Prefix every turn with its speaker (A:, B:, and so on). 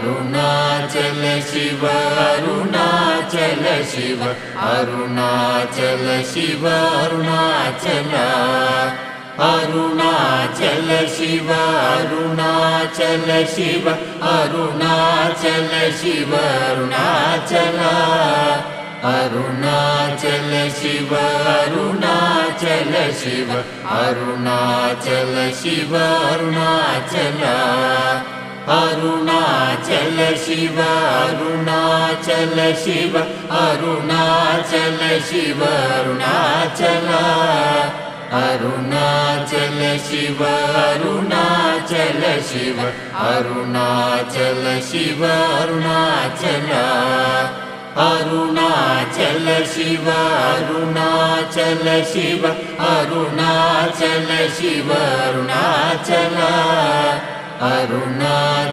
A: Arunachal Shiva Arunachal Shiva Arunachal Shiva Arunachal Arunachal Shiva Arunachal Shiva Arunachal Shiva Arunachal Arunachal Shiva Arunachal Shiva Arunachal Shiva Arunachal Arunachal Shiva Arunachal Shiva Arunachal Shiva Arunachal Arunachal Shiva Arunachal Shiva Arunachal Shiva Arunachal Arunachal Shiva Arunachal Shiva Arunachal Shiva Arunachal Arunachal